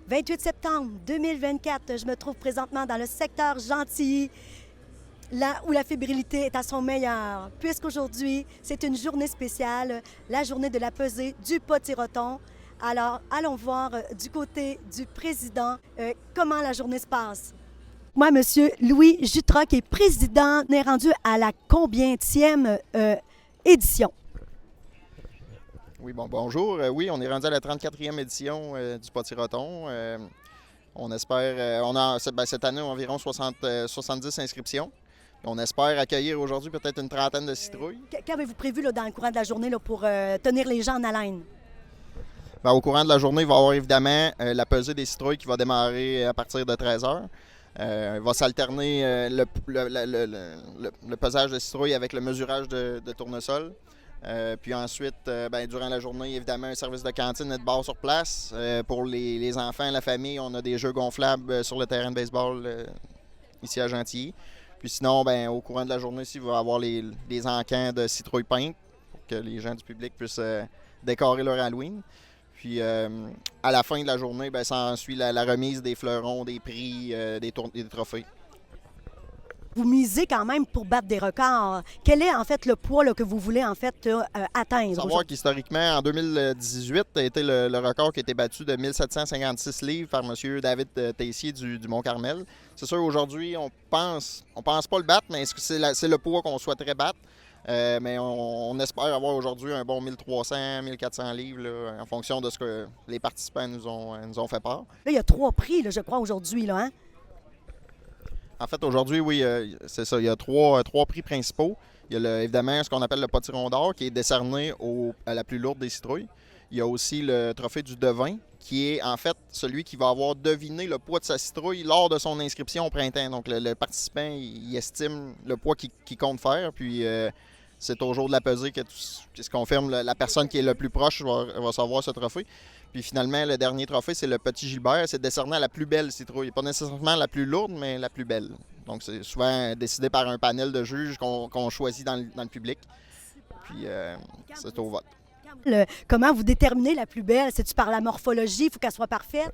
28 septembre 2024, je me trouve présentement dans le secteur Gentilly, là où la fébrilité est à son meilleur, puisqu'aujourd'hui, c'est une journée spéciale, la journée de la pesée du Potiroton. Alors, allons voir du côté du président comment la journée se passe. Moi, Monsieur Louis Jutra, qui est président, est rendu à la combientième édition? Oui, bonjour. Oui, on est rendu à la 34e édition du Potiroton. On espère, cette année environ 70 inscriptions. On espère accueillir aujourd'hui peut-être une trentaine de citrouilles. Qu'avez-vous prévu là, dans le courant de la journée là, pour tenir les gens en haleine? Au courant de la journée, il va y avoir évidemment la pesée des citrouilles qui va démarrer à partir de 13 h. Il va s'alterner le pesage de citrouilles avec le mesurage de tournesol. Puis ensuite, durant la journée, évidemment, un service de cantine et de bar sur place. Pour les enfants, la famille, on a des jeux gonflables sur le terrain de baseball ici à Gentilly. Puis sinon, au courant de la journée, il va y avoir des encans de citrouilles peintes pour que les gens du public puissent décorer leur Halloween. Puis à la fin de la journée, ça suit la remise des fleurons, des prix, des trophées. Vous misez quand même pour battre des records. Quel est en fait le poids là, que vous voulez en fait atteindre? Il faut savoir qu'historiquement, en 2018, a été le record qui a été battu de 1756 livres par M. David Tessier du Mont-Carmel. C'est sûr, aujourd'hui, on pense pas le battre, mais c'est le poids qu'on souhaiterait battre. Mais on espère avoir aujourd'hui un bon 1300, 1400 livres là, en fonction de ce que les participants nous ont fait part. Là, il y a 3 prix, là, je crois, aujourd'hui, là, hein? En fait, aujourd'hui, oui, c'est ça. Il y a trois prix principaux. Il y a évidemment ce qu'on appelle le potiron d'or, qui est décerné à la plus lourde des citrouilles. Il y a aussi le trophée du devin, qui est en fait celui qui va avoir deviné le poids de sa citrouille lors de son inscription au printemps. Donc, le participant, il estime le poids qu'il compte faire. Puis, c'est au jour de la pesée que se confirme la personne qui est le plus proche va savoir ce trophée. Puis finalement, le dernier trophée, c'est le Petit Gilbert. C'est décerné à la plus belle citrouille. Pas nécessairement la plus lourde, mais la plus belle. Donc, c'est souvent décidé par un panel de juges qu'on choisit dans le public. Puis, c'est au vote. Comment vous déterminez la plus belle? C'est-tu par la morphologie? Il faut qu'elle soit parfaite?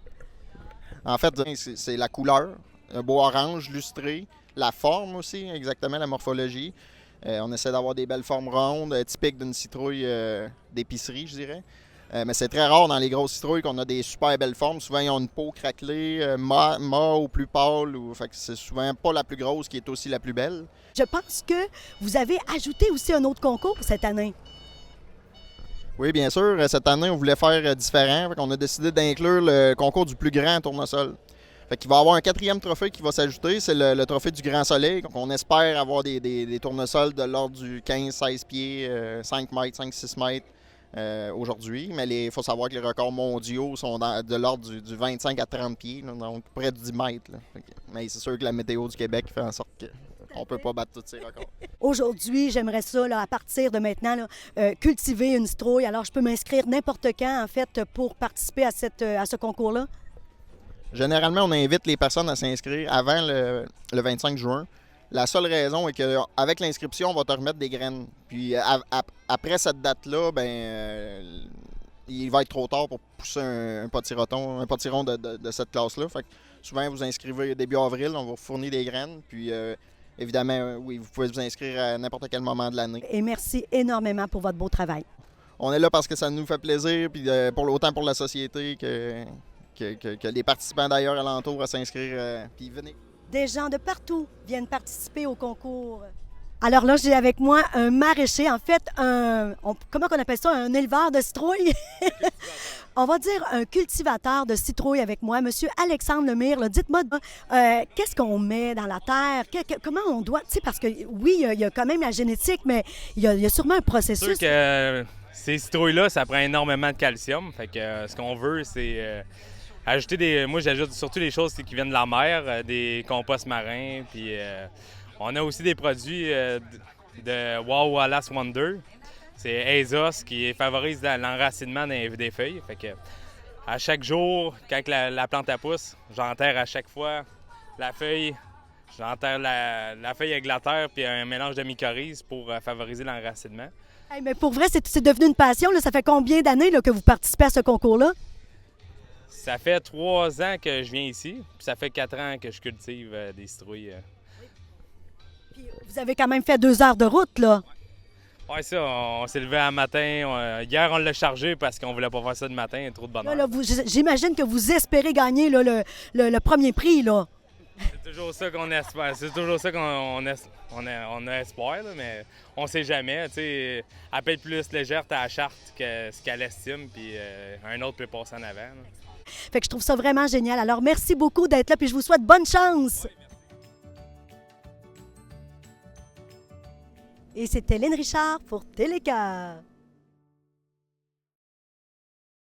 En fait, c'est la couleur. Un beau orange lustré. La forme aussi, exactement, la morphologie. On essaie d'avoir des belles formes rondes, typiques d'une citrouille d'épicerie, je dirais. Mais c'est très rare dans les grosses citrouilles qu'on a des super belles formes. Souvent, ils ont une peau craquelée, mat ou plus pâle. Fait que c'est souvent pas la plus grosse qui est aussi la plus belle. Je pense que vous avez ajouté aussi un autre concours cette année. Oui, bien sûr. Cette année, on voulait faire différent. On a décidé d'inclure le concours du plus grand tournesol. Fait qu'il va y avoir un 4e trophée qui va s'ajouter, c'est le trophée du Grand Soleil. Donc on espère avoir des tournesols de l'ordre du 15-16 pieds, 5 mètres, 5-6 mètres aujourd'hui. Mais il faut savoir que les records mondiaux sont de l'ordre du 25 à 30 pieds, là, donc près de 10 mètres. Là. Mais c'est sûr que la météo du Québec fait en sorte qu'on ne peut pas battre tous ces records. Aujourd'hui, j'aimerais ça, là, à partir de maintenant, là, cultiver une citrouille. Alors, je peux m'inscrire n'importe quand, en fait, pour participer à ce concours-là? Généralement, on invite les personnes à s'inscrire avant le 25 juin. La seule raison est qu'avec l'inscription, on va te remettre des graines. Puis après cette date-là, il va être trop tard pour pousser un potiron de cette classe-là. Fait que souvent, vous inscrivez début avril, on va vous fournir des graines. Puis évidemment, oui, vous pouvez vous inscrire à n'importe quel moment de l'année. Et merci énormément pour votre beau travail. On est là parce que ça nous fait plaisir, puis autant pour la société que les participants d'ailleurs alentour à s'inscrire. Puis venez. Des gens de partout viennent participer au concours. Alors là, j'ai avec moi un maraîcher, en fait, comment on appelle ça, un éleveur de citrouilles? On va dire un cultivateur de citrouilles avec moi, M. Alexandre Lemire. Dites-moi, qu'est-ce qu'on met dans la terre? Comment on doit... Tu sais, parce que oui, il y a quand même la génétique, mais il y a sûrement un processus. C'est sûr que ces citrouilles-là, ça prend énormément de calcium. Fait que ce qu'on veut, c'est... ajouter moi, j'ajoute surtout des choses qui viennent de la mer, des composts marins, puis on a aussi des produits de Wow Wallace Wonder. C'est Azos qui favorise l'enracinement des feuilles. Fait que à chaque jour, quand la plante pousse, j'enterre à chaque fois la feuille. J'enterre la feuille avec la terre puis un mélange de mycorhizes pour favoriser l'enracinement. Hey, mais pour vrai, c'est devenu une passion. Là. Ça fait combien d'années là, que vous participez à ce concours-là? Ça fait 3 ans que je viens ici, puis ça fait 4 ans que je cultive des citrouilles. Puis vous avez quand même fait 2 heures de route, là. Ouais, ça, on s'est levé un matin. Hier, on l'a chargé parce qu'on voulait pas faire ça de matin, il y a trop de bonheur. Là, j'imagine que vous espérez gagner là, le premier prix, là. C'est toujours ça qu'on espère. C'est toujours ça qu'on on a espoir, là, mais on sait jamais. Tu sais, elle peut être plus légère ta charte que ce qu'elle estime, puis un autre peut passer en avant. Là. Fait que je trouve ça vraiment génial. Alors, merci beaucoup d'être là, puis je vous souhaite bonne chance. Et c'était Lynn Richard pour Télécœur.